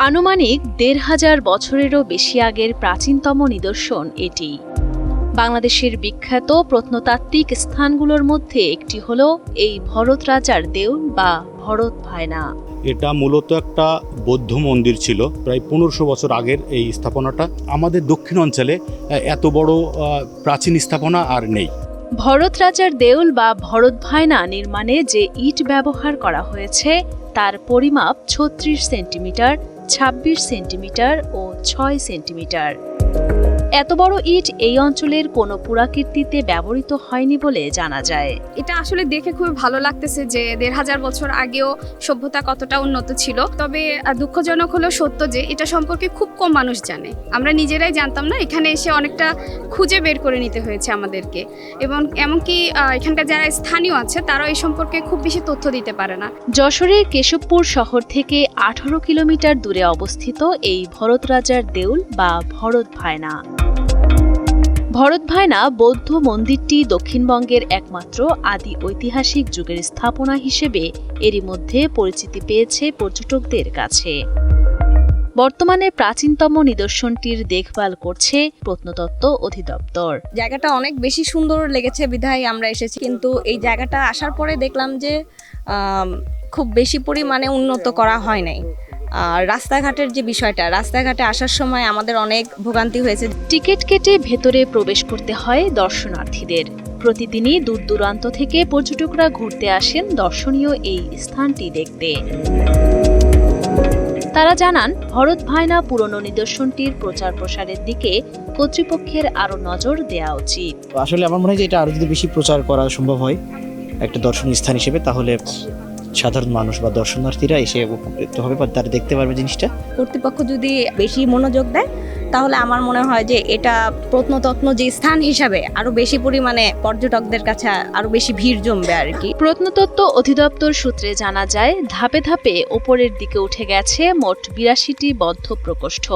আনুমানিক ১৫০০ বছরেরও বেশি আগের প্রাচীনতম নিদর্শন এটি। বাংলাদেশের বিখ্যাত প্রত্নতাত্ত্বিক স্থানগুলোর মধ্যে একটি হল এই ভরত রাজার দেউল বা ভরত ভায়না। এটা মূলত একটা বৌদ্ধ মন্দির ছিল, প্রায় ১৫০০ বছর আগের এই স্থাপনাটা। আমাদের দক্ষিণ অঞ্চলে এত বড় প্রাচীন স্থাপনা আর নেই। ভরত রাজার দেউল বা ভরত ভায়না নির্মাণে যে ইট ব্যবহার করা হয়েছে তার পরিমাপ ৩৬ সেন্টিমিটার, ২৬ সেন্টিমিটার ও ৬ সেন্টিমিটার। এত বড় ইট এই অঞ্চলের কোনো পুরাকীর্তিতে ব্যবহৃত হয়নি বলে জানা যায়। এটা আসলে দেখে খুবই ভালো লাগতেছে যে ১৫০০ বছর আগেও সভ্যতা কতটা উন্নত ছিল। তবে দুঃখজনক হলেও সত্য যে এটা সম্পর্কে খুব কম মানুষ জানে। আমরা নিজেরাই জানতাম না, এখানে এসে অনেকটা খুঁজে বের করে নিতে হয়েছে আমাদেরকে। এবং এমনকি এখানকার যারা স্থানীয় আছে তারাও এই সম্পর্কে খুব বেশি তথ্য দিতে পারে না। যশোরের কেশবপুর শহর থেকে ১৮ কিলোমিটার দূরে অবস্থিত এই ভরত রাজার দেউল বা ভরত ভায়না। ভরত ভায়না বৌদ্ধ মন্দিরটি দক্ষিণবঙ্গের একমাত্র আদি ঐতিহাসিক যুগের স্থাপনা হিসেবে এরই মধ্যে পরিচিতি পেয়েছে পর্যটকদের কাছে। বর্তমানে প্রাচীনতম নিদর্শনটির দেখভাল করছে প্রত্নতত্ত্ব অধিদপ্তর। জায়গাটা অনেক বেশি সুন্দর লেগেছে বিধায় আমরা এসেছি, কিন্তু এই জায়গাটা আসার পরে দেখলাম যে খুব বেশি পরিমাণে উন্নত করা হয় নাই। আর রাস্তাঘাটের যে বিষয়টা, রাস্তাঘাটে আসার সময় আমাদের অনেক ভোগান্তি হয়েছে। টিকিট কেটে ভেতরে প্রবেশ করতে হয় দর্শনার্থীদের। প্রতিদিনই দূর দূরান্ত থেকে পর্যটকরা ঘুরতে আসেন দর্শনীয় এই স্থানটি দেখতে। তারা জানান, ভরত ভায়না পুরনো নিদর্শনটির প্রচার প্রসারের দিকে কর্তৃপক্ষের আরো নজর দেওয়া উচিত। আসলে আমার মনে হয় যে এটা আরো যদি বেশি প্রচার করা সম্ভব হয় একটা দর্শনীয় স্থান হিসেবে, তাহলে সাধারণ মানুষ বা দর্শনার্থীরা এসে উপকৃত হবে বা তারা দেখতে পারবে জিনিসটা। কর্তৃপক্ষ যদি বেশি মনোযোগ দেয় তাহলে আমার মনে হয় যে এটা প্রত্নতত্ত্ব যে স্থান হিসাবে আরো বেশি পরিমাণে পর্যটকদের কাছে আরো বেশি ভিড় জমবে আর কি। প্রত্নতত্ত্ব অধিদপ্তর সূত্রে জানা যায়, ধাপে ধাপে ওপরের দিকে উঠে গেছে মোট ৮২টি বদ্ধ প্রকোষ্ঠ।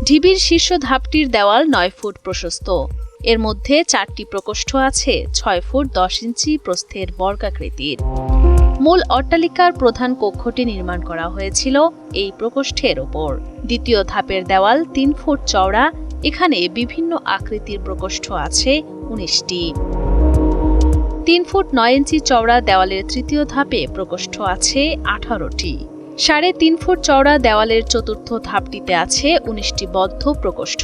ঢিবির শীর্ষ ধাপটির দেওয়াল ৯ ফুট প্রশস্ত। এর মধ্যে ৪টি প্রকোষ্ঠ আছে ৬ ফুট ১০ ইঞ্চি প্রস্থের বর্গাকৃতির। মূল অট্টালিকার প্রধান কক্ষটি নির্মাণ করা হয়েছিল এই প্রকোষ্ঠের ওপর। দ্বিতীয় ধাপের দেওয়াল ৩ ফুট চওড়া। এখানে বিভিন্ন আকৃতির প্রকোষ্ঠ আছে ১৯টি। ৩ ফুট ৯ ইঞ্চি চওড়া দেওয়ালের তৃতীয় ধাপে প্রকোষ্ঠ আছে ১৮টি। ৩.৫ ফুট চওড়া দেওয়ালের চতুর্থ ধাপটিতে আছে ১৯টি বদ্ধ প্রকোষ্ঠ।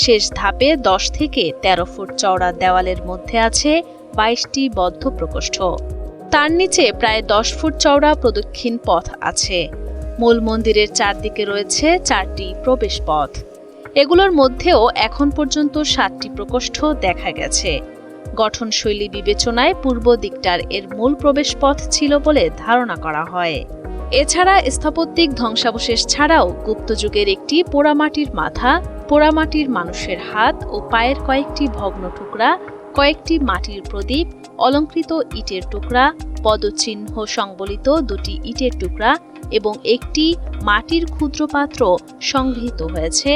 শেষ ধাপে ১০ থেকে ১৩ ফুট চওড়া দেওয়ালের মধ্যে আছে ২২টি বদ্ধ প্রকোষ্ঠ। তার নিচে প্রায় ১০ ফুট চওড়া প্রদক্ষিণ পথ আছে। মূল মন্দিরের চারদিকে রয়েছে ৪টি প্রবেশ পথ। এগুলোর মধ্যেও এখন পর্যন্ত ৭টি প্রকোষ্ঠ দেখা গেছে। গঠনশৈলী বিবেচনায় পূর্ব দিকটার এর মূল প্রবেশ পথ ছিল বলে ধারণা করা হয়। এছাড়া স্থাপত্যিক ধ্বংসাবশেষ ছাড়াও গুপ্তযুগের একটি পোড়ামাটির মাথা, পোড়ামাটির মানুষের হাত ও পায়ের কয়েকটি ভগ্ন টুকরা, কয়েকটি মাটির প্রদীপ, অলঙ্কৃত ইটের টুকরা, পদচিহ্ন সংবলিত ২টি ইটের টুকরা এবং একটি মাটির ক্ষুদ্র পাত্র সংগৃহীত হয়েছে,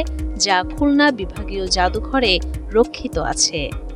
যা খুলনা বিভাগীয় জাদুঘরে রক্ষিত আছে।